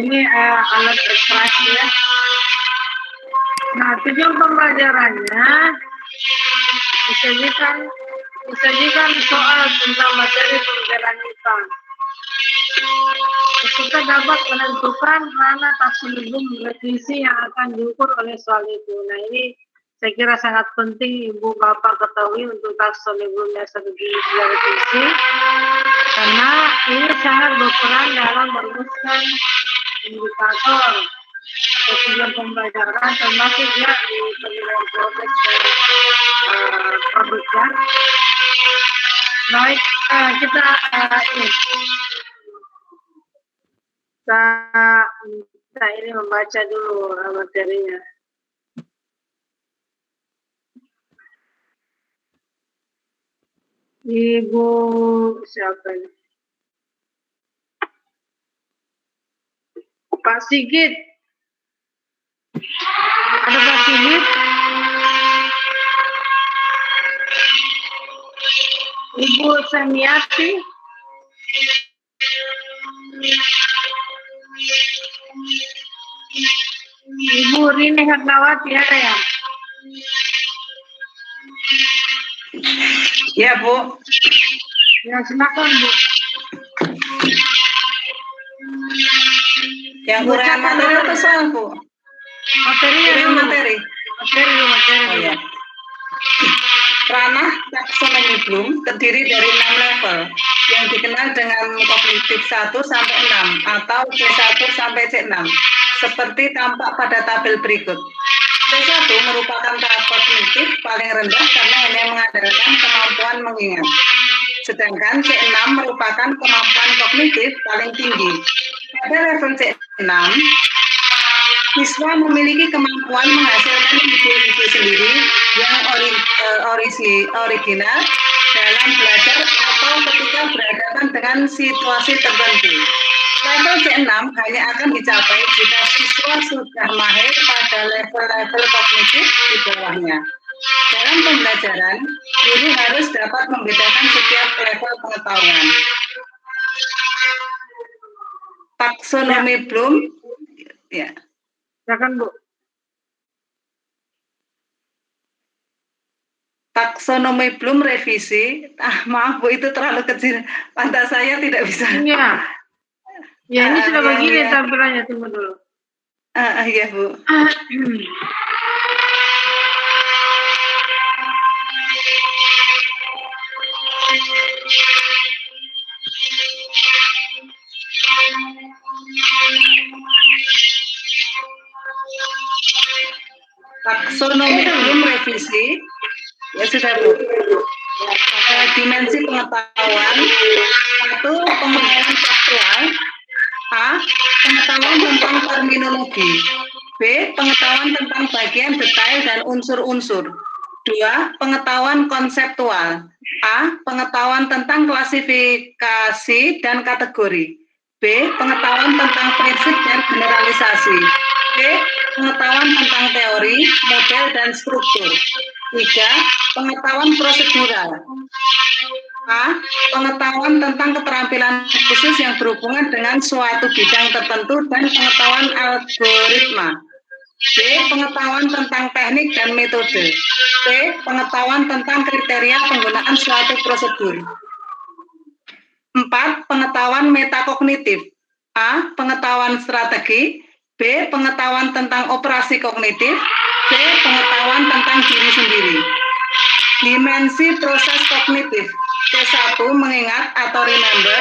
ini alat ekstraksi ya. Nah, tujuan pembelajarannya disajikan soal tentang materi pembelajaran IPA. Peserta dapat menentukan mana taksonomi revisi yang akan diukur oleh soal itu. Nah, ini saya kira sangat penting Ibu Bapak ketahui untuk taksonomi strategi revisi, karena ini sangat berperan dalam merumuskan indikator atau tujuan pembelajaran, termasuk ya di penilaian proses produknya. Baik, kita ini membaca dulu materinya. Ibu siapa ini? Pak Sigit. Ada Pak Sigit? Ibu Samiati? Ibu Rini Hatnawati ada ya? Ya, Bu. Ya, silakan, Bu. Yang uraian materi atau soal, Bu? Materi. Oh, ya. Ranah taksonomi Bloom terdiri dari 6 level yang dikenal dengan kognitif 1 sampai 6 atau C1 sampai C6 seperti tampak pada tabel berikut. C1 merupakan tahap kognitif paling rendah karena hanya mengandalkan kemampuan mengingat. Sedangkan C6 merupakan kemampuan kognitif paling tinggi. Pada level C6, siswa memiliki kemampuan menghasilkan ide-ide sendiri yang original dalam belajar atau ketika berhadapan dengan situasi tertentu. Level C6 hanya akan dicapai jika siswa sudah mahir pada level-level kognitif di bawahnya. Dalam pembelajaran, guru harus dapat membedakan setiap level pengetahuan. Taksonomi Bloom, ya. Silakan, Bu. Taksonomi Bloom revisi. Maaf, Bu, itu terlalu kecil. Mata saya tidak bisa. Iya. Ya, ini sudah begini tampilannya, tunggu dulu. Iya, Bu. Taksonomi Bloom revisi. Ya sudah, Bu. Dimensi pengetahuan. 1. Pengetahuan faktual. A. Pengetahuan tentang terminologi. B. Pengetahuan tentang bagian detail dan unsur-unsur. 2. Pengetahuan konseptual. A. Pengetahuan tentang klasifikasi dan kategori. B. Pengetahuan tentang prinsip dan generalisasi. C. Pengetahuan tentang teori, model, dan struktur. 3. Pengetahuan prosedural. A. Pengetahuan tentang keterampilan khusus yang berhubungan dengan suatu bidang tertentu dan pengetahuan algoritma. B. Pengetahuan tentang teknik dan metode. C. Pengetahuan tentang kriteria penggunaan suatu prosedur. 4. Pengetahuan metakognitif. A. Pengetahuan strategi. B. Pengetahuan tentang operasi kognitif. C. Pengetahuan tentang diri sendiri. Dimensi proses kognitif. C1 mengingat atau remember.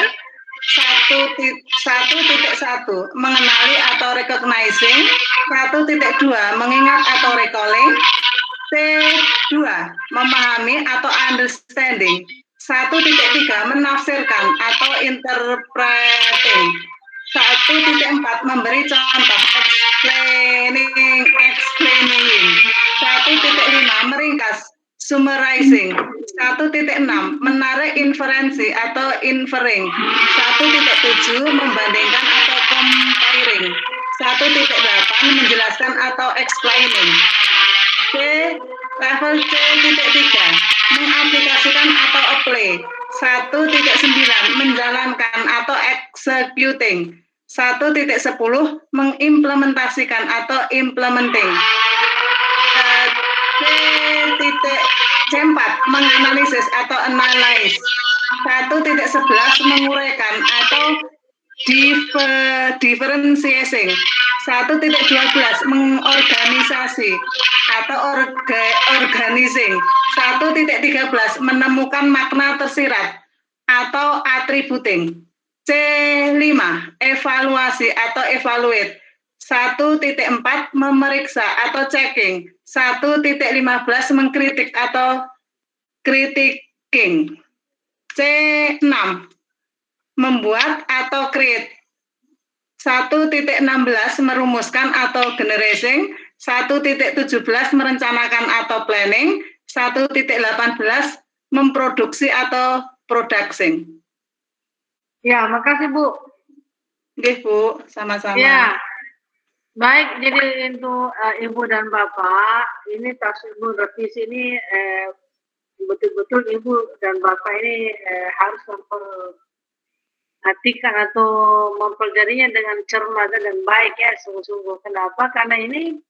1.1 mengenali atau recognizing. 1.2 mengingat atau recalling. C2 memahami atau understanding. 1.3 menafsirkan atau interpreting. 1.4 memberi contoh explaining. 1.5 meringkas summarizing. 1.6 menarik inferensi atau inferring. 1.7 membandingkan atau comparing. 1.8 menjelaskan atau explaining. C. Level C.3 mengaplikasikan atau apply. 1.9 menjalankan atau executing. 1.10 mengimplementasikan atau implementing. C4 menganalisis atau analyze. 1.11 menguraikan atau differentiating. 1.12 mengorganisasi atau organizing. 1.13 menemukan makna tersirat atau attributing. C5 evaluasi atau evaluate. 1.4 memeriksa atau checking. 1.15 mengkritik atau critiquing. C6 membuat atau create. 1.16 merumuskan atau generating. 1.17 merencanakan atau planning. 1.18 memproduksi atau producing. Ya, makasih Bu. Oke Bu, sama-sama. Ya, baik. Jadi untuk Ibu dan Bapak, ini tasawuf revisi ini betul-betul Ibu dan Bapak ini harus memperhatikan atau mempelajarinya dengan cermat dan baik ya, sungguh-sungguh. Kenapa? Karena ini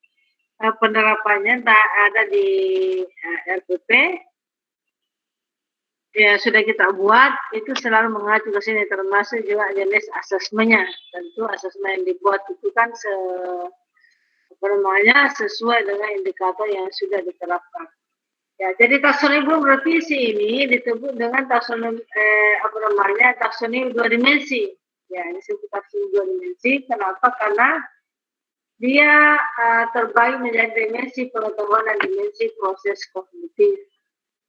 penerapannya tak ada di RPP. Ya, sudah kita buat, itu selalu mengacu ke sini, termasuk juga jenis asesmennya. Tentu asesmen yang dibuat itu kan sesuai dengan indikator yang sudah diterapkan. Ya, jadi taksonomi revisi ini disebut dengan taksonomi taksonomi 2 dimensi. Ya, ini disebut taksonomi 2 dimensi. Kenapa? Karena dia terbagi menjadi dimensi pengetahuan dan dimensi proses kognitif.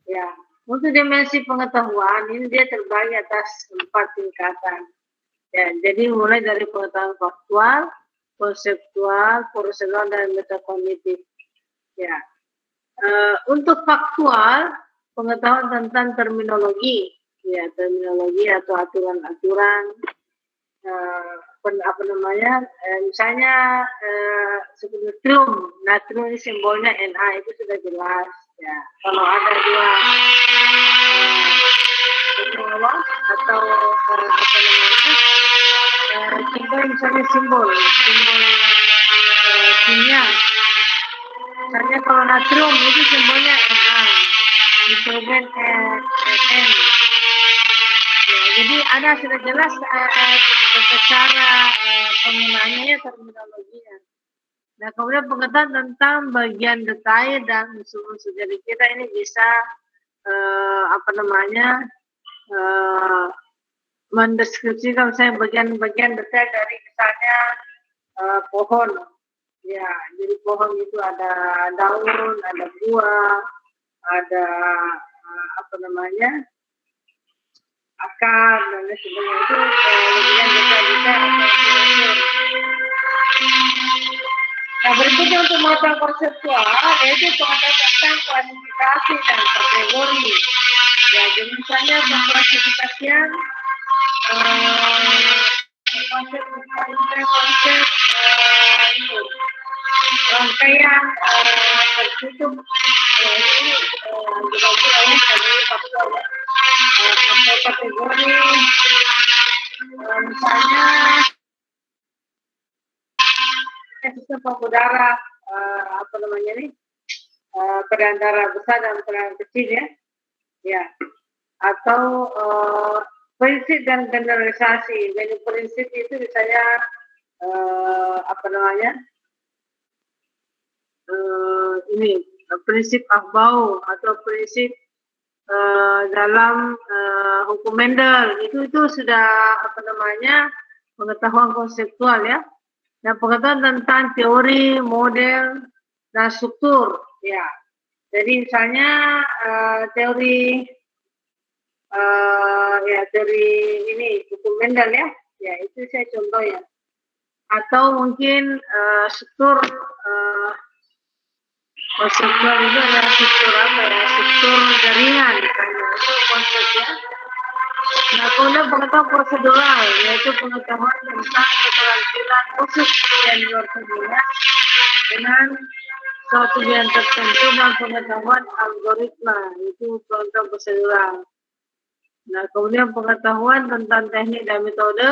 Ya, untuk dimensi pengetahuan ini dia terbagi atas 4 tingkatan. Ya, jadi mulai dari pengetahuan faktual, konseptual, prosedural, dan metakognitif. Ya, untuk faktual, pengetahuan tentang terminologi, ya terminologi atau aturan-aturan, misalnya seperti natrium ini simbolnya Na itu sudah jelas. Ya, kalau ada dua atau simbol misalnya simbol kimia. Misalnya kalau natrium itu simbolnya Na, nitrogen N. Ya, jadi ada sudah jelas cara penggunaannya terminologinya. Nah, kemudian pengetahuan tentang bagian detail dan unsur-unsur. Jadi kita ini bisa mendeskripsikan misalnya bagian-bagian detail dari misalnya pohon. Ya, jadi pohon itu ada daun, ada buah, ada akar dan lain sebagainya, itu bagian detail-detail. Nah, berikutnya untuk muatan konseptual yaitu pengetahuan tentang klasifikasi dan kategori. Ya, jadi misalnya pengklasifikasian konsep rangkaian tertutup, ini dibagi oleh faktor kategori, misalnya sistem pembuluh darah, peredaran darah besar dan peredaran kecil ya, atau prinsip dan generalisasi. Jadi prinsip itu misalnya prinsip Aufbau atau prinsip dalam hukum Mendel itu sudah pengetahuan konseptual ya. Dan pengetahuan tentang teori, model, dan struktur ya. Jadi misalnya teori ini hukum Mendel ya itu saya contoh ya. Atau mungkin struktur konseptual itu adalah struktur jaringan misalnya, itu konsepnya. Nah, kemudian pengetahuan prosedural yaitu pengetahuan tentang keterampilan khusus yang luar biasa dengan suatu yang tertentu dan pengetahuan algoritma itu pengetahuan prosedural. Nah, kemudian pengetahuan tentang teknik dan metode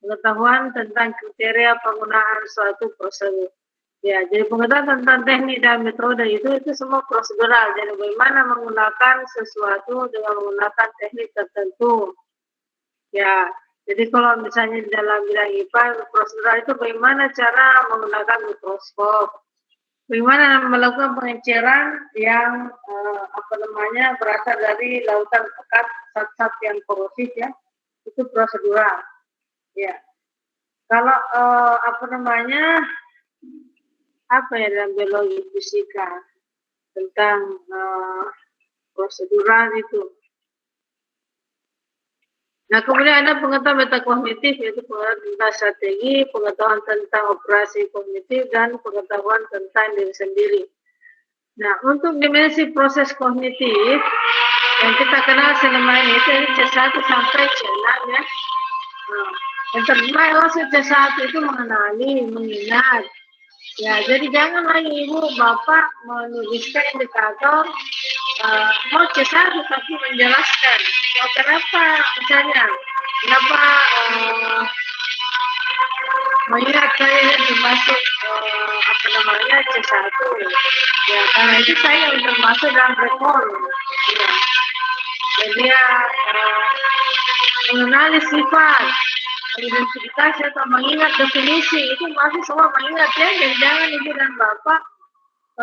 pengetahuan tentang kriteria penggunaan suatu prosedur. Ya, jadi pengetahuan tentang teknik dan metode itu semua prosedural. Jadi bagaimana menggunakan sesuatu dengan menggunakan teknik tertentu. Ya, jadi kalau misalnya di dalam bidang IPA, prosedural itu bagaimana cara menggunakan mikroskop, bagaimana melakukan pengenceran yang berasal dari lautan pekat zat-zat yang korosif ya, itu prosedural. Ya, kalau dalam biologi fisika tentang prosedural itu. Nah, kemudian ada pengetahuan metakognitif, yaitu pengetahuan tentang strategi, pengetahuan tentang operasi kognitif, dan pengetahuan tentang diri sendiri. Nah, untuk dimensi proses kognitif yang kita kenal selama ini itu C1 sampai C6 ya. Nah, yang terjemah maksud C1 itu mengenali, mengingat. Ya, jadi jangan lagi ibu bapak menuliskan indikator mau C1 tapi menjelaskan. Oh, kenapa misalnya? Kenapa mengingat saya termasuk C1? Ya, karena itu saya termasuk dalam recall. Ya. Jadi ya mengenali sifat, identifikasi atau mengingat definisi itu masih semua mengingat ya. Jadi jangan ibu dan bapak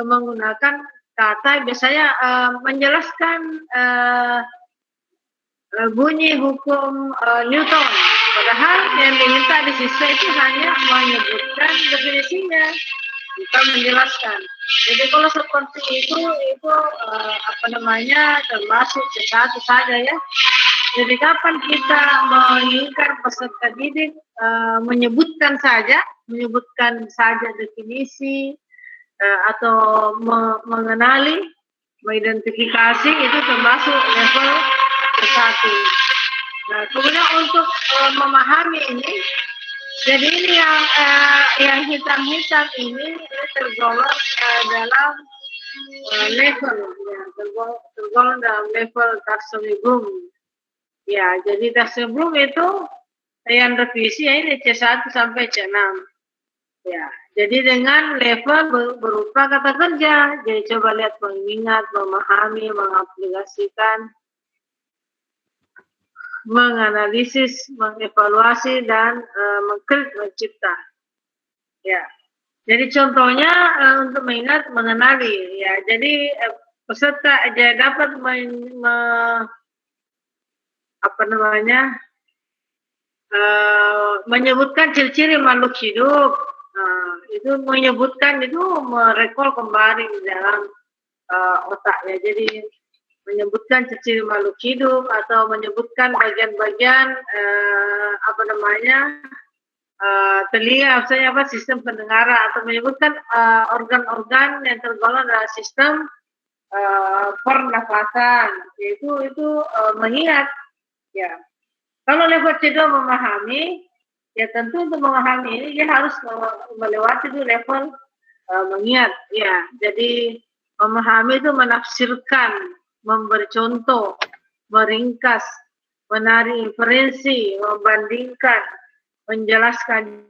menggunakan kata biasanya menjelaskan bunyi hukum Newton. Padahal yang diminta di siswa itu hanya menyebutkan definisinya, bukan menjelaskan. Jadi kalau seperti itu termasuk C1 saja ya. Jadi kapan kita menginginkan peserta didik menyebutkan saja definisi atau mengenali, mengidentifikasi itu termasuk level C1. Nah, kemudian untuk memahami ini, jadi ini yang hitam-hitam ini tergolong dalam level, ya, tergolong dalam level taxonomy Bloom. Ya, jadi taxonomy Bloom itu yang revisi ya ini C1 sampai C6. Ya, jadi dengan level berupa kata kerja. Jadi coba lihat mengingat, memahami, mengaplikasikan, menganalisis, mengevaluasi, dan mengkritik, mencipta. Ya, jadi contohnya untuk mengingat, mengenali. Ya, jadi peserta dapat menyebutkan ciri-ciri makhluk hidup. Itu menyebutkan itu merekol kembali di dalam otak ya. Jadi menyebutkan ciri-ciri makhluk hidup atau menyebutkan bagian-bagian telinga, misalnya sistem pendengaran, atau menyebutkan organ-organ yang tergolong dalam sistem pernafasan. Itu mengingat ya. Kalau level C2 memahami, ya tentu untuk memahami ini dia harus melewati itu level mengingat ya. Jadi memahami itu menafsirkan, memberi contoh, meringkas, menarik inferensi, membandingkan, menjelaskan.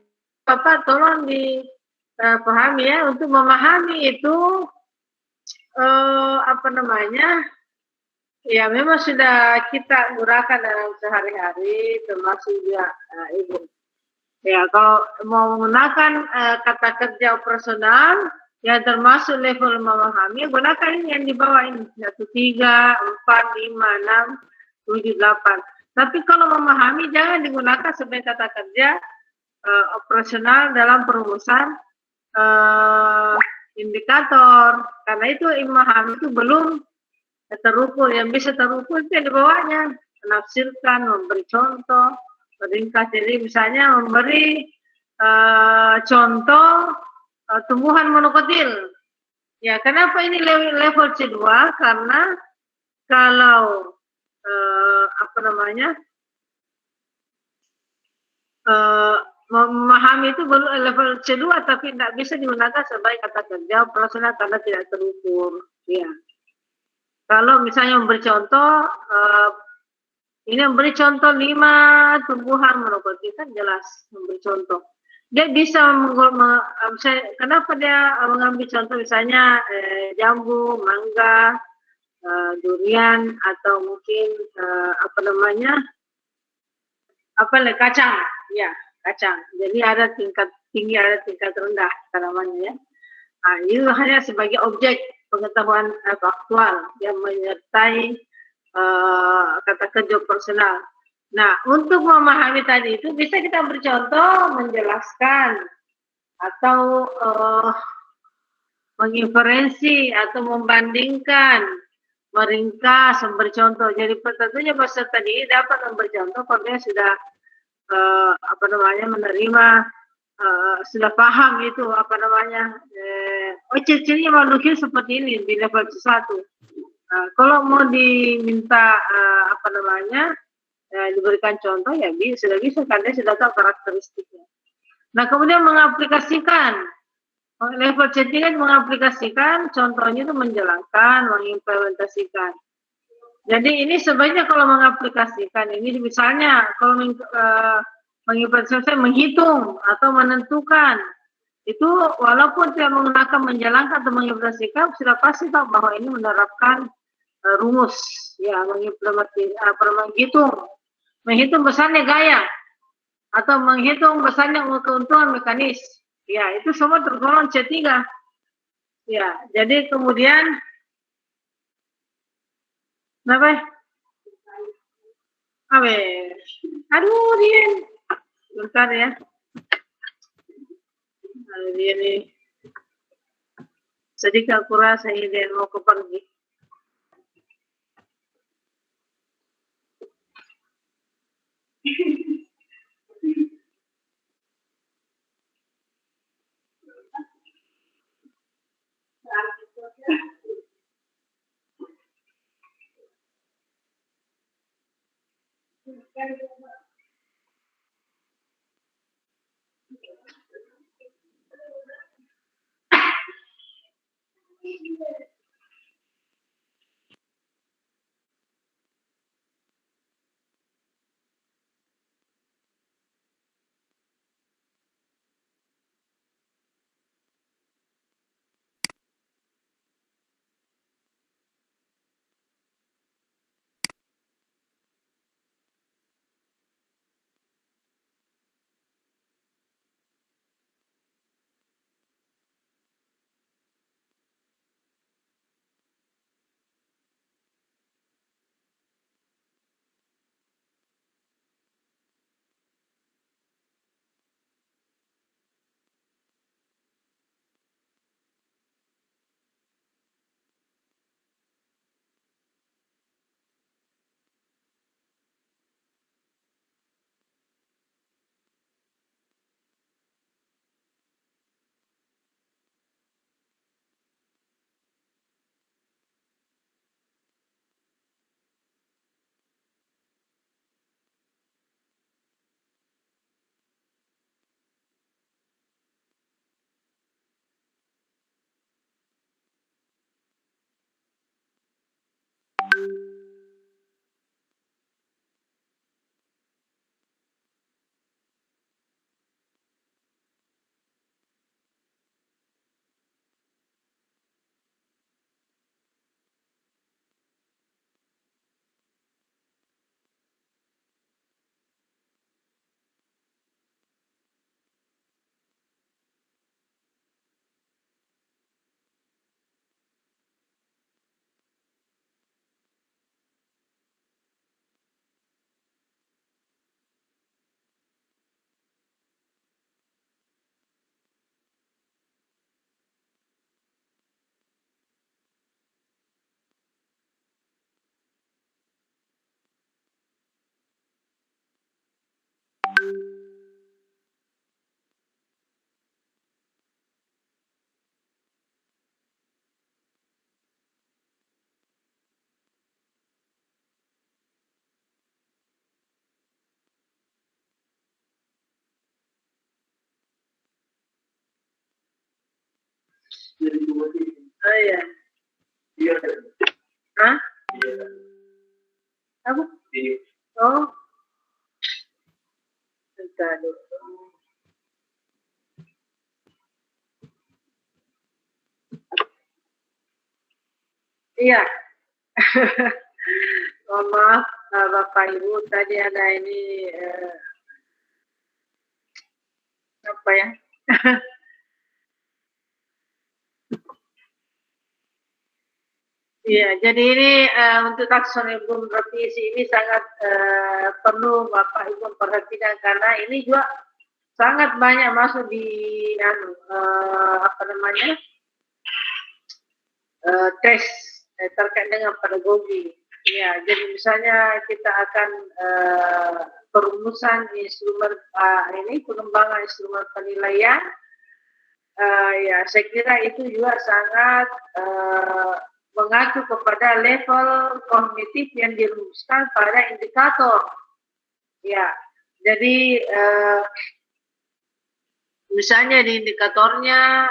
Bapak tolong dipahami ya, untuk memahami itu ya memang sudah kita gunakan dalam sehari-hari, termasuk juga ibu. Ya, kalau mau menggunakan kata kerja operasional, ya termasuk level memahami, gunakan ini yang di bawah ini, 1, 3, 4, 5, 6, 7, 8. Tapi kalau memahami jangan digunakan sebagai kata kerja operasional dalam perumusan indikator, karena itu memahami itu belum terukur. Yang bisa terukur itu yang di bawahnya, menafsirkan, memberi contoh, meringkas. Jadi misalnya memberi contoh tumbuhan monokotil. Ya, kenapa ini level C2? Karena kalau memahami itu baru level C2, tapi tidak bisa digunakan sebagai kata kerja operasional karena tidak terukur. Ya. Kalau misalnya memberi contoh, Ini memberi contoh 5 tumbuhan merokoti, kan jelas memberi contoh. Dia bisa kenapa dia mengambil contoh misalnya jambu, mangga, durian, atau mungkin kacang, ya kacang. Jadi ada tingkat tinggi, ada tingkat rendah tanamannya. Nah, itu hanya sebagai objek pengetahuan faktual yang menyertai kata kerja personal. Nah, untuk memahami tadi itu bisa kita bercontoh, menjelaskan, atau menginferensi, atau membandingkan, meringkas, memberi contoh. Jadi tentunya peserta tadi dapat memberi contoh kalau dia sudah menerima, sudah paham itu ciri-cirinya makhluk seperti ini di level 1. Kalau mau diminta diberikan contoh, ya sudah bisa, karena sudah tahu karakteristiknya. Nah, kemudian mengaplikasikan level settingan, mengaplikasikan contohnya itu menjalankan, mengimplementasikan. Jadi ini sebaiknya kalau mengaplikasikan ini, misalnya kalau mengimplementasikan, menghitung atau menentukan, itu walaupun tidak menggunakan menjalankan atau mengimplementasikan, sudah pasti tahu bahwa ini menerapkan rumus, ya, menghitung besarnya gaya, atau menghitung besarnya keuntungan mekanis, ya, itu semua tergolong C3. Ya, jadi kemudian aduh, Rien, bentar ya. Dia nih sedikit aku rasa dia mau pergi. Oh iya. Hah? Apa? Oh, bentar dulu. Iya. Mohon maaf Bapak Ibu, tadi ada ini apa ya? Iya, jadi ini untuk taksonomi revisi ini sangat perlu Bapak Ibu perhatikan karena ini juga sangat banyak masuk di apa namanya tes terkait dengan pedagogi. Ya, jadi misalnya kita akan perumusan instrumen ini pengembangan instrumen penilaian. Ya, saya kira itu juga sangat mengacu kepada level kognitif yang dirumuskan pada indikator. Ya, jadi misalnya di indikatornya,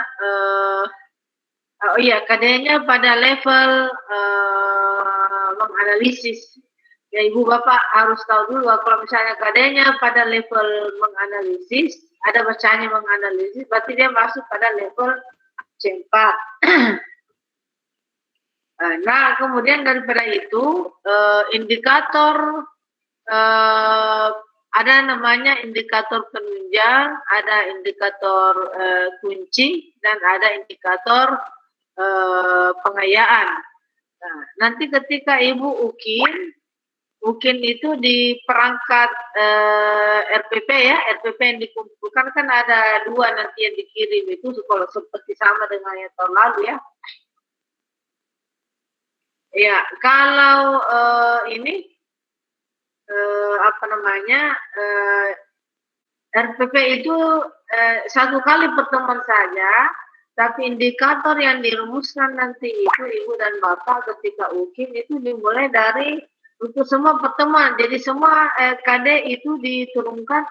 oh iya, KD-nya pada level menganalisis. Ya, Ibu Bapak harus tahu dulu kalau misalnya KD-nya pada level menganalisis, ada bacanya menganalisis, berarti dia masuk pada level C4. Nah, kemudian daripada itu indikator ada namanya indikator penunjang, ada indikator kunci, dan ada indikator pengayaan. Nah, nanti ketika Ibu UKIN itu di perangkat RPP ya, RPP yang dikumpulkan kan ada 2 nanti yang dikirim itu kalau seperti sama dengan yang tahun lalu ya. Ya, kalau ini apa namanya RPP itu 1 kali pertemuan saja, tapi indikator yang dirumuskan nanti itu Ibu dan Bapak ketika UKIN itu dimulai dari untuk semua pertemuan. Jadi semua KD itu diturunkan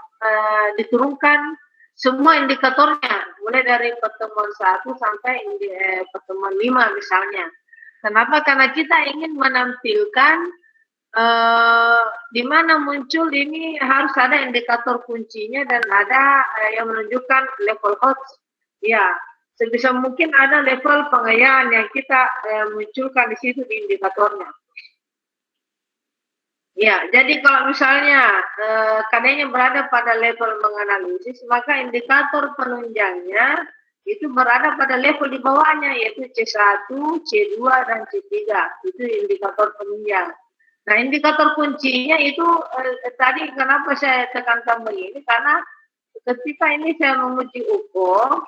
semua indikatornya, mulai dari pertemuan 1 sampai pertemuan 5 misalnya. Kenapa? Karena kita ingin menampilkan di mana muncul ini harus ada indikator kuncinya dan ada yang menunjukkan level host. Ya, sebisa mungkin ada level pengayaan yang kita munculkan di situ di indikatornya. Ya, jadi kalau misalnya KD-nya berada pada level menganalisis, maka indikator penunjangnya itu berada pada level di bawahnya, yaitu C1, C2, dan C3. Itu indikator penunjang. Nah, indikator kuncinya itu tadi kenapa saya tekankan begini, karena ketika ini saya menguji ukur,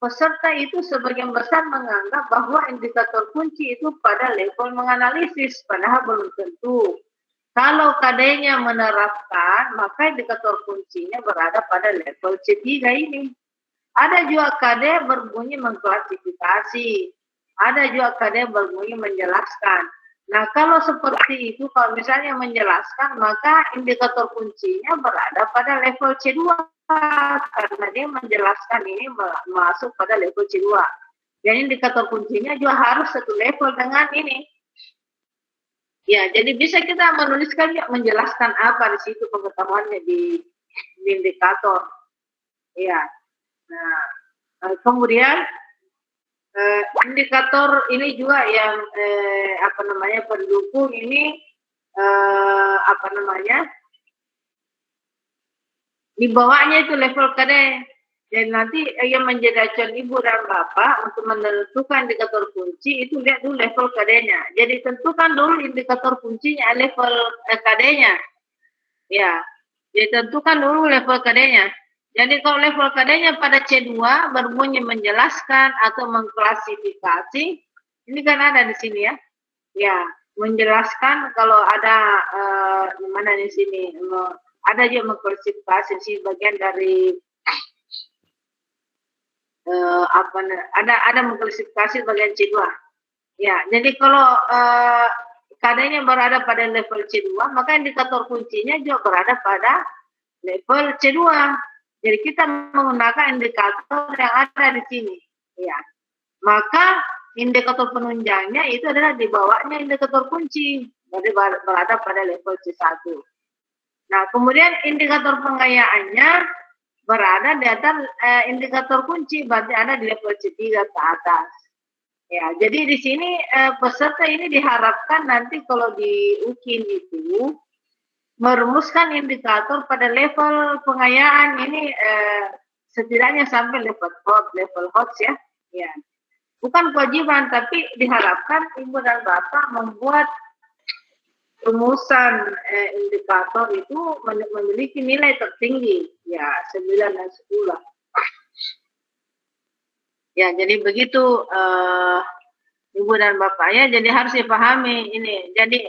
peserta itu sebagian besar menganggap bahwa indikator kunci itu pada level menganalisis, padahal belum tentu. Kalau KD-nya menerapkan, maka indikator kuncinya berada pada level C3 ini. Ada juga KD berbunyi mengklasifikasi, ada juga KD berbunyi menjelaskan. Nah, kalau seperti itu, kalau misalnya menjelaskan, maka indikator kuncinya berada pada level C2, karena dia menjelaskan ini masuk pada level C2. Jadi indikator kuncinya juga harus satu level dengan ini. Ya, jadi bisa kita menuliskan ya, menjelaskan apa di situ pengetahuannya di indikator. Ya. Nah, kemudian indikator ini juga yang apa namanya pendukung ini apa namanya di bawahnya itu level KD. Dan nanti yang menjadi acuan Ibu dan Bapak untuk menentukan indikator kunci itu lihat dulu level KD-nya. Jadi tentukan dulu indikator kuncinya level KD-nya. Ya, jadi tentukan dulu level KD-nya. Jadi kalau level KD-nya pada C2 berbunyi menjelaskan atau mengklasifikasi, ini kan ada di sini ya. Ya, menjelaskan kalau ada di mana di sini ada juga mengklasifikasi sih bagian dari ada mengklasifikasi bagian C2. Ya, jadi kalau KD-nya berada pada level C2, maka indikator kuncinya juga berada pada level C2. Jadi kita menggunakan indikator yang ada di sini. Ya, maka indikator penunjangnya itu adalah di bawahnya indikator kunci. berarti berada pada level C1. Nah, kemudian indikator pengayaannya berada di atas indikator kunci, berarti ada di level C3 ke atas. Ya, jadi di sini peserta ini diharapkan nanti kalau di UKIN itu merumuskan indikator pada level pengayaan ini setidaknya sampai level hot ya. Ya. Bukan kewajiban, tapi diharapkan ibu dan bapak membuat rumusan indikator itu memiliki nilai tertinggi, ya 9 dan 10. Ya, jadi begitu ibu dan bapaknya, jadi harus dipahami ini. Jadi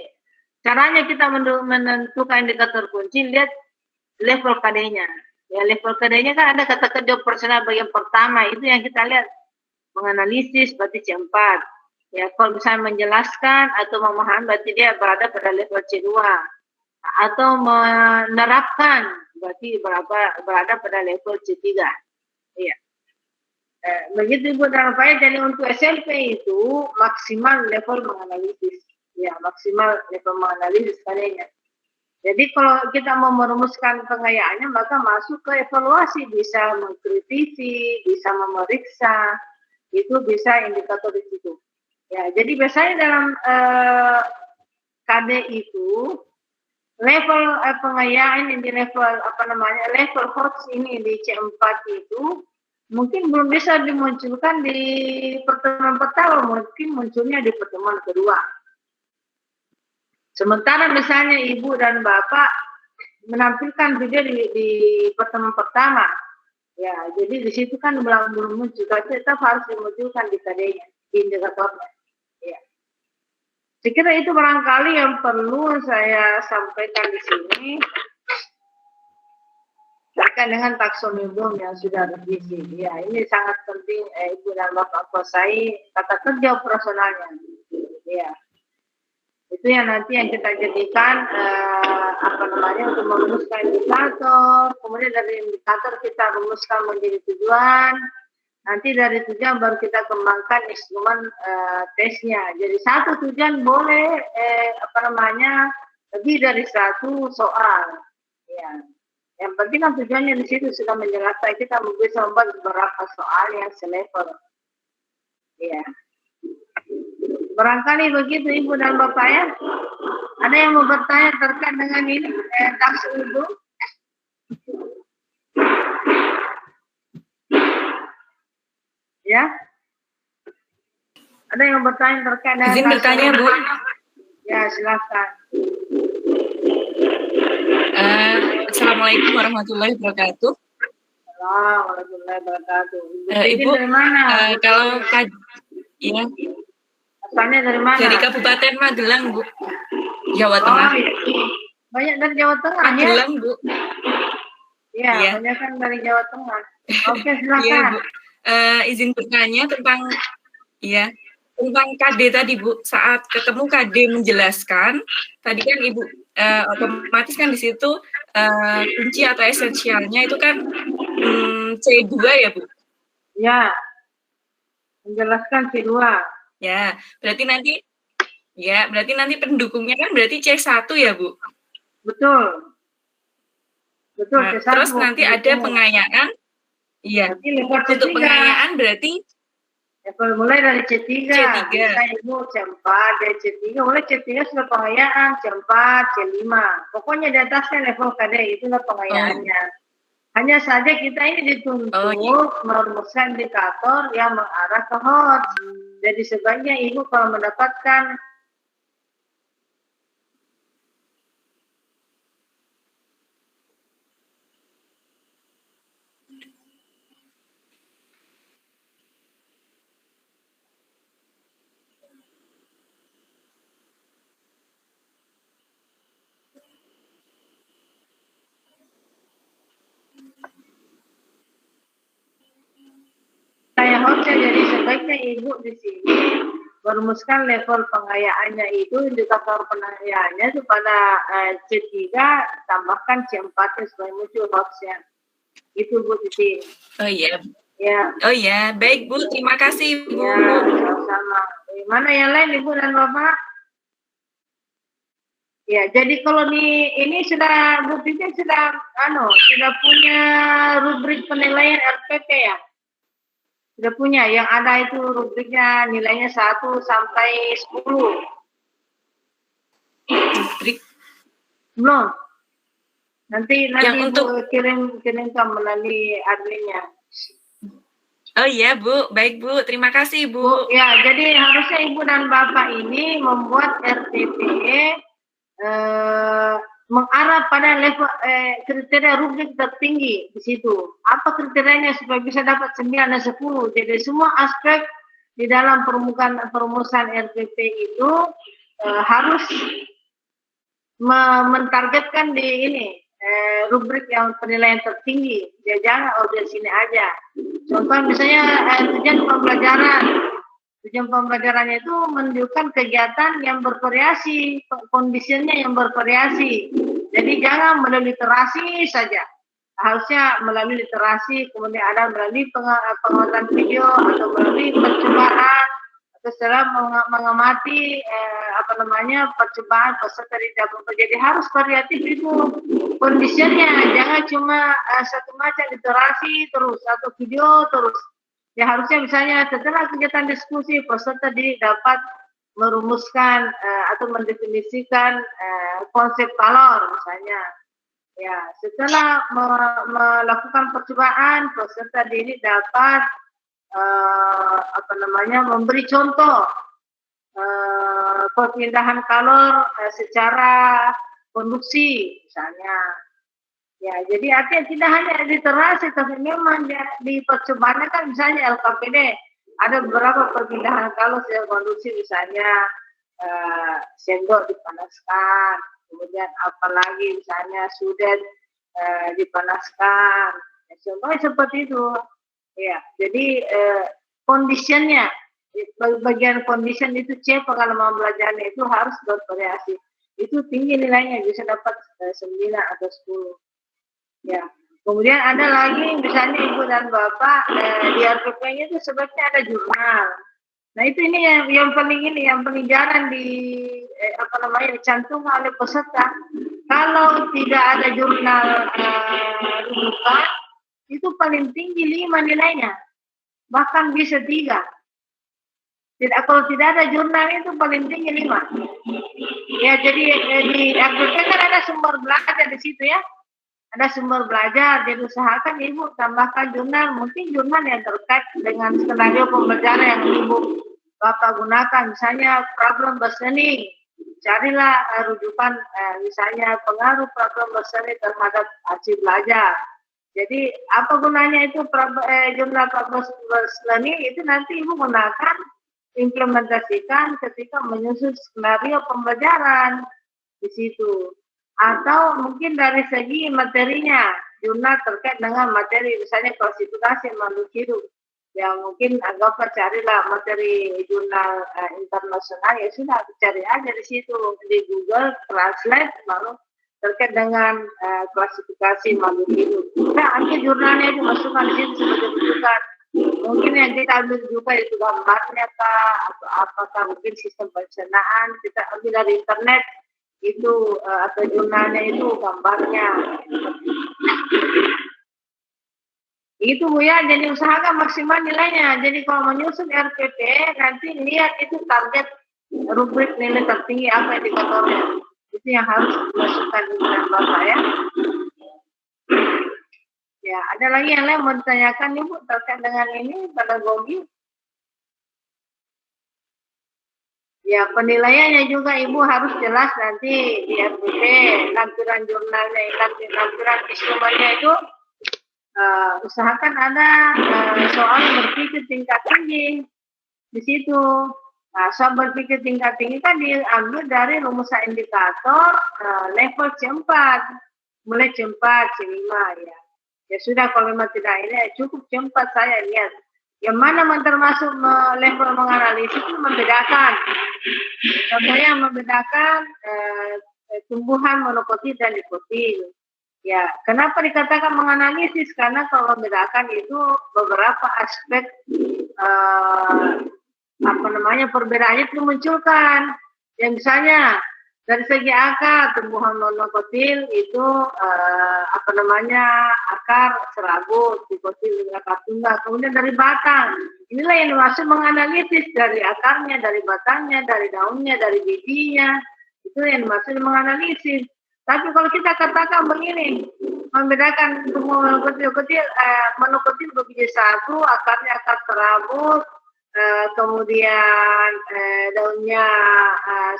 caranya kita menentukan indikator kunci, lihat level KD-nya. Ya, level KD-nya kan ada kata kerja operasional bagian pertama, itu yang kita lihat. Menganalisis berarti C4. Ya, kalau misalnya menjelaskan atau memahami berarti dia berada pada level C2. Atau menerapkan berarti berada pada level C3. Iya. Begitu Ibu dan Bapak, jadi untuk SMP itu maksimal level menganalisis. Ya, maksimal level menganalisis kalinya. Jadi kalau kita mau merumuskan pengayaannya, maka masuk ke evaluasi, bisa mengkritisi, bisa memeriksa, itu bisa indikator di situ. Ya, jadi biasanya dalam KD itu level pengayaan di level level HOTS ini di C4 itu mungkin belum bisa dimunculkan di pertemuan pertama, mungkin munculnya di pertemuan kedua. Sementara misalnya ibu dan bapak menampilkan video di pertemuan pertama, ya jadi di situ kan belum muncul, tapi tetap harus dimunculkan di KD-nya, di indikatornya. Ya. Saya kira itu barangkali yang perlu saya sampaikan di sini. Bahkan dengan taksonomium yang sudah revisi. Ya, ini sangat penting ibu dan bapak kuasai kata kerja operasionalnya. Ya, itu yang nanti yang kita jadikan untuk merumuskan indikator. Kemudian dari indikator kita rumuskan menjadi tujuan. Nanti dari tujuan baru kita kembangkan instrumen tesnya. Jadi satu tujuan boleh lebih dari satu soal. Ya. Yang penting kan tujuannya di situ sudah menjelaskan, kita bisa membuat beberapa soal yang selevel. Ya. Barangkali begitu Ibu dan Bapak ya. Ada yang mau bertanya terkait dengan ini takso Ibu? Ya. Ada yang mau bertanya terkait dengan izin bertanya Bu? Ya, silakan. Assalamualaikum warahmatullahi wabarakatuh. Warahmatullahi wabarakatuh. Ibu, dari mana? Kalau ya. Asalnya dari mana? Dari Kabupaten Magelang, Bu. Jawa Tengah. Iya. Banyak dari Jawa Tengah Magelang, ya? Bu. Iya, ya. Banyak kan dari Jawa Tengah. Oke, silakan. Iya, Bu. Izin bertanya tentang KD tadi, Bu. Saat ketemu KD menjelaskan, tadi kan Ibu otomatis kan di situ kunci atau esensialnya itu kan C2 ya, Bu? Ya, menjelaskan C2. Ya, berarti nanti pendukungnya kan berarti C1 ya, Bu? Betul. Betul, Nah, C1. terus nanti ada pengayaan. Iya. Untuk pengayaan berarti mulai dari C3. C3. Bisa Ibu C4, dari C3, mulai C3 sudah pengayaan, C4, C5. Pokoknya di atasnya level KD, itulah pengayaannya. Hanya saja kita ini dituntut merumuskan indikator yang mengarah ke HOTS. Jadi sebaiknya Ibu kalau mendapatkan jadi sebaiknya Ibu di sini merumuskan level pengayaannya itu, indikator pengayaannya itu pada C3 tambahkan C4 supaya muncul HOTS-nya. Itu Bu di sini. Oh iya. Ya. Oh iya, baik Bu, terima kasih Bu. Ya, sama-sama. Mana yang lain Ibu dan Bapak? Ya, jadi kalau ini sudah Bu Titin sudah punya rubrik penilaian RPP ya. Sudah punya, yang ada itu rubriknya nilainya 1 sampai 10. Rubrik Belum. Nanti yang Ibu untuk kirimkan melalui adminnya. oh iya Bu, baik Bu, terima kasih Bu. Bu, ya, jadi harusnya Ibu dan Bapak ini membuat RPP mengarah pada level kriteria rubrik tertinggi di situ. Apa kriterianya supaya bisa dapat 9 dan 10? Jadi semua aspek di dalam perumusan RPP itu harus mentargetkan di ini rubrik yang penilaian tertinggi. Dia jangan di sini aja. Contoh misalnya tujuan pembelajaran. Tujuan pembelajarannya itu menunjukkan kegiatan yang bervariasi, kondisinya yang bervariasi. Jadi jangan melalui literasi saja. Harusnya melalui literasi, kemudian ada melalui pengamatan video atau melalui percobaan atau setelah mengamati percobaan peserta di dapur. Jadi harus variatif itu kondisinya, jangan cuma satu macam literasi terus atau video terus. Ya harusnya misalnya setelah kegiatan diskusi peserta dapat merumuskan atau mendefinisikan konsep kalor misalnya. Ya, setelah melakukan percobaan peserta didik dapat memberi contoh perpindahan kalor secara konduksi misalnya. Ya, jadi artinya tidak hanya literasi, tapi memang di percobaan kan misalnya LKPD ada beberapa perpindahan kalor secara konduksi misalnya sendok dipanaskan, kemudian apalagi misalnya sudet dipanaskan, ya, contohnya seperti itu. Ya, jadi kondisinya bagian condition itu C pengalaman belajarnya itu harus bervariasi. Itu tinggi nilainya bisa dapat 9 atau 10. Ya, kemudian ada lagi misalnya Ibu dan Bapak di RPP-nya itu sebaiknya ada jurnal. Nah itu ini yang paling jarang dicantumkan oleh peserta. Kalau tidak ada jurnal rujukan itu paling tinggi 5 nilainya, bahkan bisa 3. Kalau tidak ada jurnal itu paling tinggi 5. Ya jadi di RPP kan ada sumber belajar di situ ya. Ada sumber belajar, jadi usahakan Ibu tambahkan jurnal, mungkin jurnal yang terkait dengan skenario pembelajaran yang Ibu Bapak gunakan, misalnya problem listening. Carilah rujukan misalnya pengaruh problem listening terhadap hasil belajar. Jadi apa gunanya itu jurnal problem listening itu nanti Ibu gunakan implementasikan ketika menyusun skenario pembelajaran di situ. Atau mungkin dari segi materinya, jurnal terkait dengan materi, misalnya klasifikasi makhluk hidup. Ya mungkin anggaplah carilah materi jurnal internasional, ya sudah cari aja di situ di Google Translate, lalu terkait dengan klasifikasi makhluk hidup. Nah, ambil jurnalnya itu masukkan di situ sebagai rujukan. Mungkin yang kita ambil juga itu gambarnya kah, atau apakah mungkin sistem pencernaan kita ambil dari internet. Itu atau jurnalnya itu gambarnya itu Bu ya, jadi usahakan maksimal nilainya. Jadi kalau menyusun RPP nanti lihat itu target rubrik nilai tertinggi apa indikatornya, itu yang harus dimasukkan di dalam Bapak ya. Ya, ada lagi yang lain mau ditanyakan nih Bu terkait dengan ini pedagogi? Ya, penilaiannya juga Ibu harus jelas nanti di RPP, lampiran jurnalnya, lampiran instrumennya itu usahakan ada soal berpikir tingkat tinggi di situ. Nah, soal berpikir tingkat tinggi kan diambil dari rumusan indikator level C4, mulai C4, C5 ya. Ya sudah, kalau memang tidak ini cukup C4 saya lihat. Yang mana termasuk level menganalisis itu membedakan. Contohnya membedakan tumbuhan monokotil dan dikotil. Ya, kenapa dikatakan menganalisis? Karena kalau membedakan itu beberapa aspek perbedaannya itu dimunculkan. Ya misalnya Dari segi akar, tumbuhan monokotil itu akar serabut, dikotil dengan akar tunggal. Kemudian dari batang, inilah yang dimaksud menganalisis dari akarnya, dari batangnya, dari daunnya, dari bijinya. Itu yang dimaksud menganalisis. Tapi kalau kita katakan begini, membedakan tumbuh monokotil berbiji satu, akarnya akar serabut, kemudian daunnya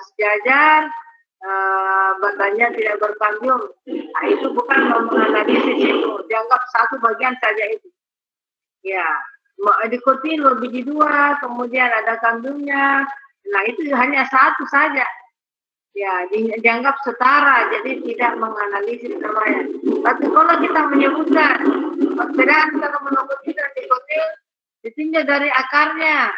sejajar, batangnya tidak berpanjang. Nah, itu bukan menganalisis, itu dianggap satu bagian saja itu. Ya, dikotil berbiji dua, kemudian ada kandungnya. Nah, itu hanya satu saja. Ya, dianggap setara, jadi tidak menganalisis namanya. Tapi kalau kita menyebutkan perbedaan antara monokotil dan dikotil, ditinjau dari akarnya.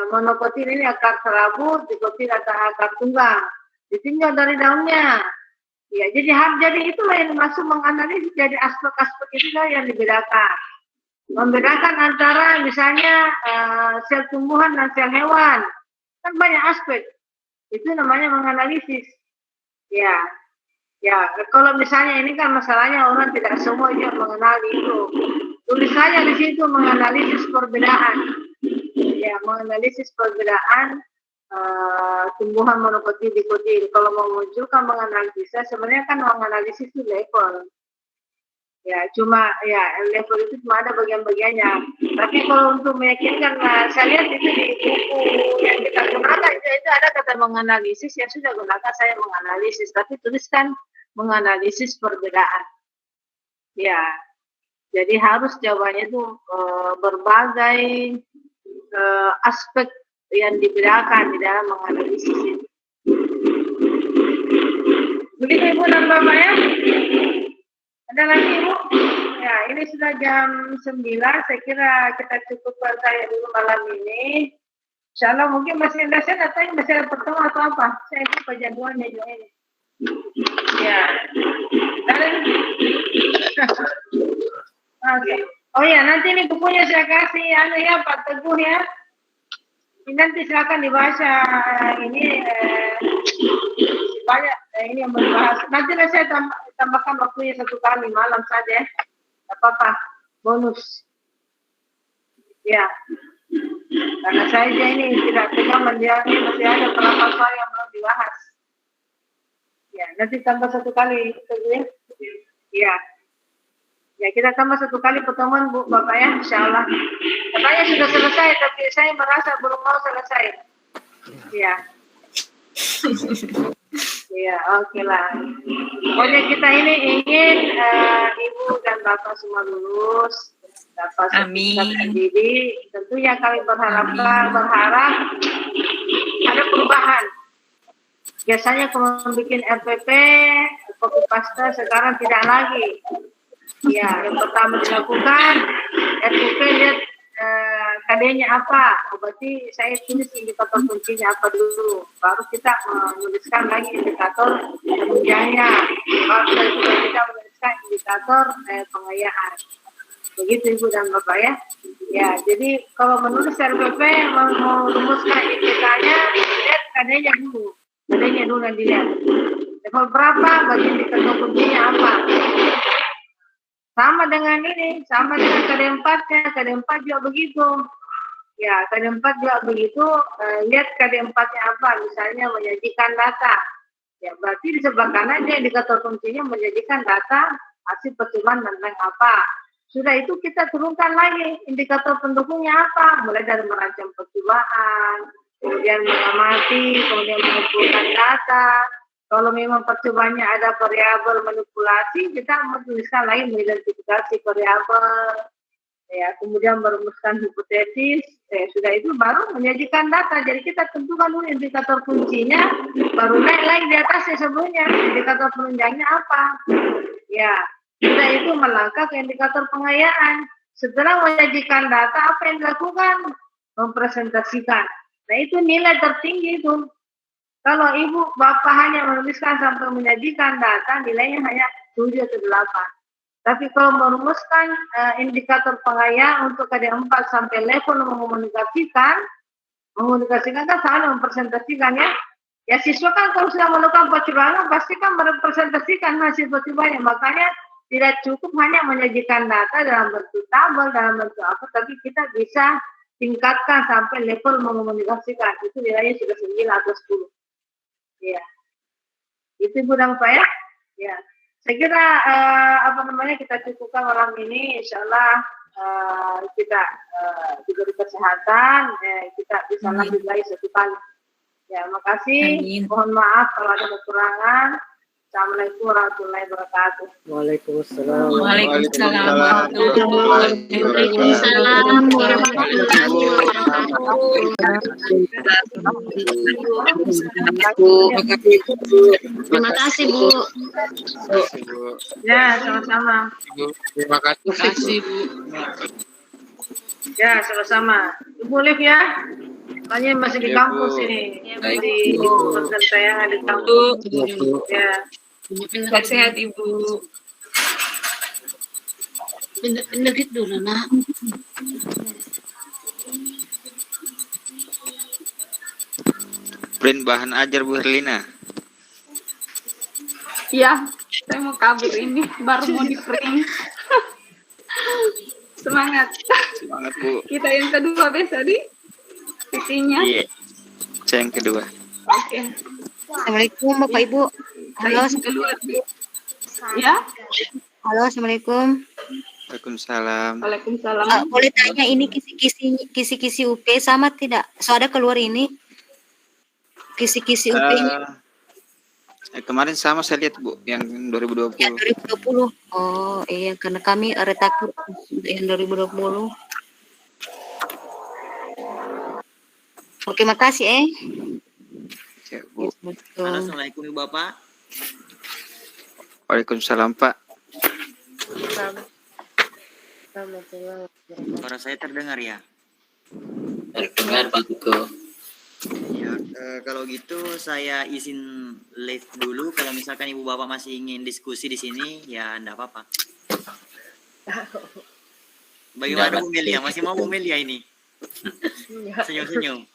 Monokotil ini akar serabut, dikotil akar tunggal. Ditinjau dari daunnya. Ya, jadi itulah yang dimaksud menganalisis, jadi aspek-aspek itulah yang dibedakan. Membedakan antara misalnya sel tumbuhan dan sel hewan. Kan banyak aspek. Itu namanya menganalisis. Ya, kalau misalnya ini kan masalahnya orang tidak semua juga mengenali itu. Tulis saja di situ menganalisis perbedaan. Ya, menganalisis perbedaan tumbuhan monokotil dikotil. Kalau mau munculkan menganalisa, sebenarnya kan menganalisis itu level. Ya, level itu cuma ada bagian-bagiannya. Tapi kalau untuk meyakinkan, saya lihat itu di buku yang kita gunakan itu ada kata menganalisis, ya sudah gunakan saya menganalisis. Tapi tuliskan menganalisis perbedaan. Ya, jadi harus jawabannya itu berbagai aspek yang dibedakan di dalam menganalisis itu. Begitu Ibu dan Bapak ya. Ada lagi Ibu? Ya, ini sudah jam 9, saya kira kita cukupkan saya dulu malam ini. Insyaallah mungkin masih ada saya atau masih ada pertemuan atau apa? Saya lupa jadwalnya juga ini. Ya. Oke. Oh ya, nanti ini bukunya saya kasih ya Pak Teguh ya. Ini nanti silakan dibaca ini banyak ini yang membahas. Nanti saya tambahkan waktunya 1 kali malam saja. Apa-apa, bonus. Ya. Karena saya ini tidak pegang mendiami, masih ada beberapa soal yang belum dibahas. Ya, nanti tambah 1 kali itu ya. Ya. Ya, kita tambah 1 kali pertemuan Bu Bapak ya, insyaallah. Katanya sudah selesai, tapi saya merasa belum mau selesai. Ya. Ya, oke lah. Pokoknya kita ini ingin Ibu dan Bapak semua lulus, dapat sertifikat didik. Tentunya kami berharap ada perubahan. Biasanya kalau bikin RPP, copy paste, sekarang tidak lagi. Ya, yang pertama dilakukan RPP lihat KD-nya apa, berarti saya tulis indikator kuncinya apa dulu, baru kita menuliskan lagi indikator penunjangnya, baru kita menuliskan indikator pengayaan. Begitu Ibu dan Bapak ya. Ya, jadi kalau menulis RPP mau rumuskan IPK-nya, lihat KD-nya dulu, yang dilihat. Level berapa, bagi indikator kuncinya apa. Sama dengan KD4-nya, KD4 juga begitu. Ya, KD4 juga begitu, lihat KD4-nya apa, misalnya menyajikan data. Ya, berarti di sebelah kanan dia indikator kuncinya menyajikan data hasil percobaan tentang apa. Sudah itu kita turunkan lagi indikator pendukungnya apa, mulai dari merancang percobaan, kemudian mengamati, kemudian mengumpulkan data. Kalau memang percobaannya ada variabel manipulasi, kita menuliskan lagi mengidentifikasi variabel, ya, kemudian merumuskan hipotesis, sudah itu baru menyajikan data. Jadi kita tentukan dulu indikator kuncinya, baru naik lagi di atasnya sebelumnya, indikator penunjangnya apa. Ya, sudah itu melangkah ke indikator pengayaan. Setelah menyajikan data, apa yang dilakukan? Mempresentasikan. Nah, itu nilai tertinggi itu. Kalau Ibu Bapak hanya menuliskan sampai menyajikan data, nilainya hanya 7 atau 8. Tapi kalau merumuskan indikator pengayaan untuk KD4 sampai level mengomunikasikan kan sama mempresentasikan ya. Ya siswa kan kalau sudah melakukan kecurangan pasti kan merepresentasikan hasil percobaan, makanya tidak cukup hanya menyajikan data dalam bentuk tabel, dalam bentuk apa, tapi kita bisa tingkatkan sampai level mengomunikasikan. Itu nilainya sudah 9 atau 10. Ya, itu Budang Pak ya. Ya, saya kira kita cukupkan malam ini, insya Allah kita diberi kesehatan, kita bisa lanjut lagi satu kali. Ya, makasih. Amin. Mohon maaf kalau ada kekurangan. Assalamualaikum warahmatullahi wabarakatuh. Waalaikumsalam. Waalaikumsalam. Waalaikumsalam warahmatullahi wabarakatuh. Terima kasih, Bu. Ya, sama-sama. Terima kasih, Bu. Ya, sama-sama. Ibu Liv ya. Soalnya masih di kampus ini. Di pesantren saya di kampus. Ya. Sehat Ibu. Pindah dulu, nak. Print bahan ajar Bu Herlina. Iya, saya mau kabur ini, baru mau di print. Semangat. Semangat Bu. Kita yang kedua besok di PT-nya. Iya. Saya yang kedua. Oke. Assalamualaikum Bapak Ibu. Halo, Saya yang kedua. Ya, halo, assalamualaikum. Waalaikumsalam. Waalaikumsalam. Boleh tanya ini kisi-kisi UP sama tidak? Soalnya keluar ini kisi-kisi UP Kemarin sama saya lihat Bu, yang 2020. yang 2020. Oh iya, karena kami retakut yang 2020. Oke, makasih Ya, Bu. Betul. Assalamualaikum Ibu Bapak. Waalaikumsalam Pak. Suara saya terdengar ya? Terdengar Pak Tugo. Ya, kalau gitu saya izin live dulu. Kalau misalkan Ibu Bapak masih ingin diskusi di sini, ya enggak apa-apa. Bagaimana Bu Melia? Masih mau Bu Melia ini? Senyum-senyum.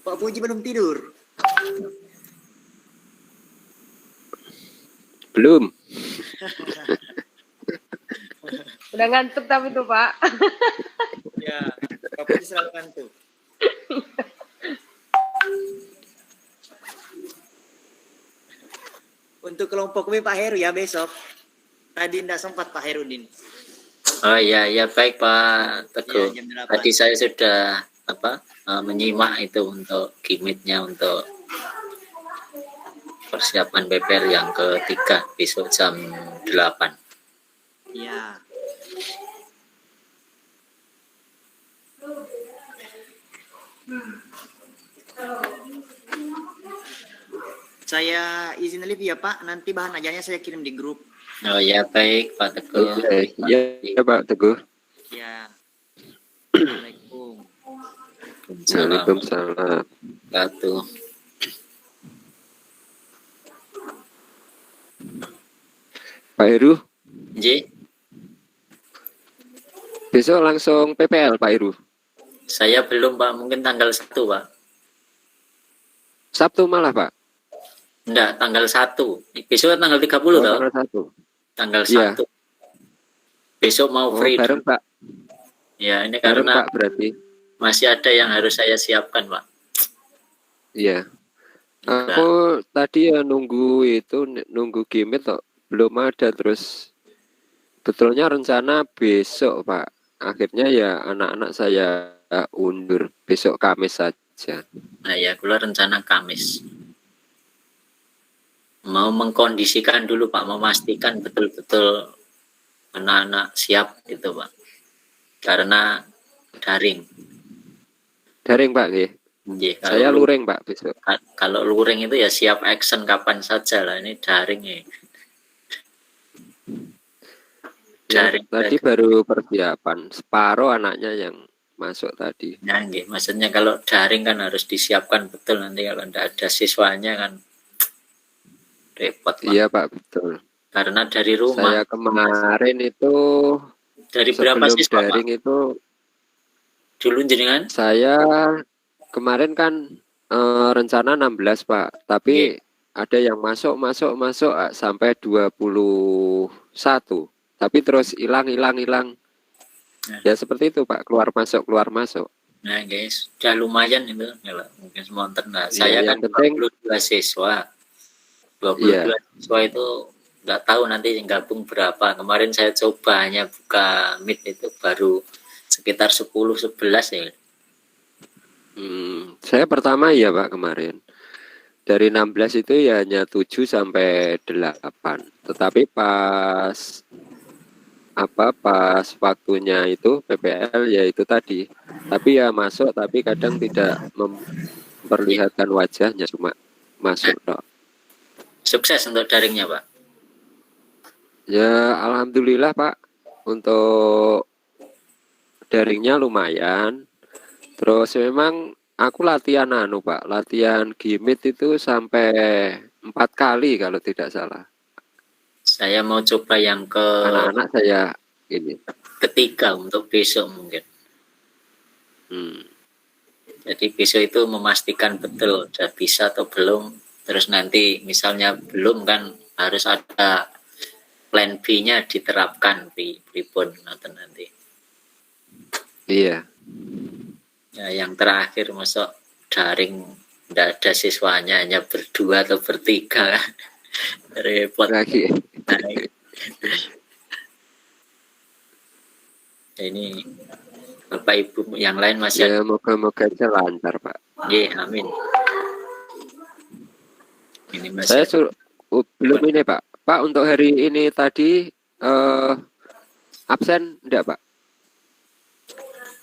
Pak Puji belum tidur. Belum. Udah ngantuk tapi tuh, Pak. Ya, Pak Puji selalu ngantuk. Untuk kelompok B Pak Heru ya besok. Tadi tidak sempat Pak Herudin. Oh iya, ya baik Pak Teguh. Ya, jam 8. Tadi saya sudah menyimak itu untuk gimitnya untuk persiapan PPL yang ketiga besok jam 8. Ya. Saya izin live ya Pak. Nanti bahan ajarnya saya kirim di grup. Oh ya baik Pak Teguh. Ya Pak Teguh. Ya. Assalamualaikum. Waalaikumsalam. Wabarakatuh. Pak Heru, Ji, besok langsung PPL Pak Heru. saya belum Pak, mungkin tanggal 1 Pak. Sabtu malah Pak. Enggak, tanggal 1. Besok kan tanggal 30 toh? Tanggal 1. Tanggal Iya. 1. Besok mau free. Bareng Pak. Ya, ini Bareng karena Pak berarti. masih ada yang harus saya siapkan Pak. Iya. Aku tadi ya nunggu gimit kok belum ada, terus betulnya rencana besok Pak. Akhirnya ya anak-anak saya undur besok Kamis saja. Nah ya, keluar rencana Kamis. Mau mengkondisikan dulu Pak, memastikan betul-betul anak-anak siap gitu Pak. Karena daring. Daring Pak nggih. Nggih, Saya luring Pak besok. Kalau luring itu ya siap action kapan saja lah, ini daring ya. Ya, Daring. tadi baru persiapan, separuh anaknya yang masuk tadi. Nah, nggih, maksudnya kalau daring kan harus disiapkan betul, nanti kalau tidak ada siswanya kan repot Pak. Iya Pak, betul. Karena dari rumah. Saya kemarin itu Dari berapa sebelum siswa Pak? daring itu dulu jenengan? Saya kemarin kan rencana 16 Pak, tapi ada yang masuk sampai 21. Tapi terus hilang. Ya seperti itu Pak, keluar masuk. Nah guys, udah lumayan itu. Kalau mungkin semonten. Nah, Iya, saya yang kan penting 22 siswa. 22 Iya. siswa itu nggak tahu nanti yang gabung berapa. Kemarin saya coba hanya buka Meet itu baru sekitar 10-11 ya. Saya pertama ya Pak kemarin. Dari 16 itu ya hanya 7 sampai 8. Tetapi pas waktunya itu PPL ya itu tadi. Tapi ya masuk, tapi kadang tidak memperlihatkan wajahnya, cuma masuk dok. Sukses untuk daringnya Pak. Ya alhamdulillah Pak, untuk daringnya lumayan. Terus memang aku latihan Pak, latihan Gimit itu sampai 4 kali kalau tidak salah. Saya mau coba yang Anak-anak saya ini ketiga untuk besok mungkin. Jadi besok itu memastikan betul udah bisa atau belum. Terus nanti misalnya belum kan harus ada plan B-nya diterapkan di pripun nanti. Iya. Ya, yang terakhir masuk daring tidak ada siswanya, hanya berdua atau bertiga. Repot lagi. Nah, ini Bapak Ibu yang lain masih ya moga-moga aja lancar Pak. Amin. Ini Saya belum ini Pak untuk hari ini tadi absen enggak Pak?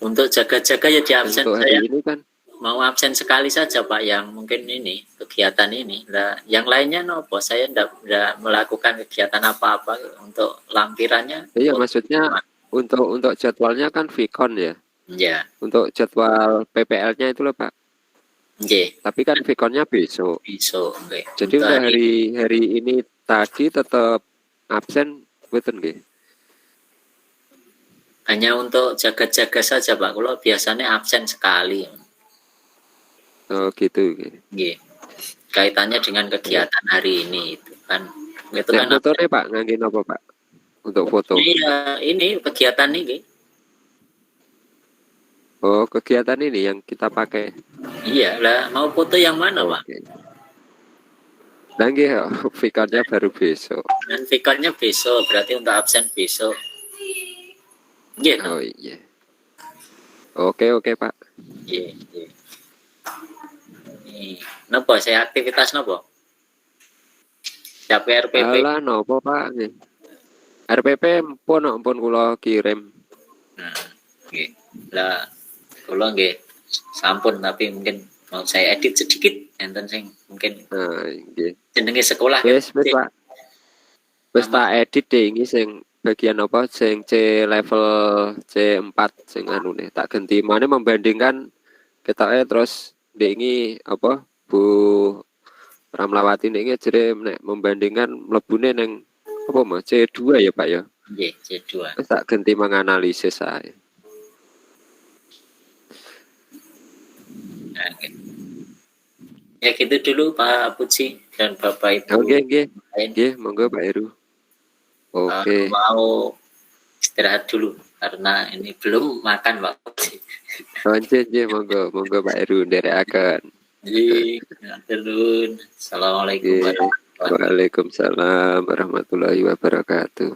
Untuk jaga-jaga ya di absen. Untuk hari ini kan mau absen sekali saja Pak, yang mungkin ini kegiatan ini. Nah, yang lainnya nopo, saya enggak melakukan kegiatan apa-apa untuk lampirannya. Iya, maksudnya untuk jadwalnya kan Vicon ya. Iya. Untuk jadwal PPL-nya itu loh Pak. Iya. Tapi kan Viconnya besok. Okay. Jadi untuk hari ini tadi tetap absen, betul nggih? Hanya untuk jaga-jaga saja Pak. Kalau biasanya absen sekali. Oh gitu. Iya. Kaitannya dengan kegiatan hari ini itu kan. Itu kan fotonya Pak, ngangge apa Pak? Untuk foto. Iya, ini kegiatan ini. Oh, kegiatan ini yang kita pakai. Iya, lah mau foto yang mana Pak? Nangge, Viconnya baru besok. Dan Viconnya besok, berarti untuk absen besok. Iya. Oh iya. Oke Pak. Iya. Nopo saya aktivitas nopo? Capek RPP. Alah nopo Pak nggih. RPP pun kula kirim. Nah, nggih. Lah kula nggih sampun, tapi mungkin mau saya edit sedikit enten sing mungkin nggih. Jenenge sekolah. Wis Pak. Wis tak edit deh ini sing bagian apa sing C level C4 sing anune tak ganti mana membandingkan ketake terus ini apa Bu Ramlawati ini jere nek membandingkan mlebune ning apa mah C2 ya Pak ya. Nggih, C2. Wis tak ganti menganalisis ae. Nah, ya gitu dulu Pak Puji dan Bapak Ibu. Oke, nggih, monggo Pak Heru. Oke. Mau istirahat dulu karena ini belum makan Pak Puji. Nggih, monggo Pak Heru nderekaken. Nggih, Assalamualaikum warahmatullahi wabarakatuh. Waalaikumsalam warahmatullahi wabarakatuh.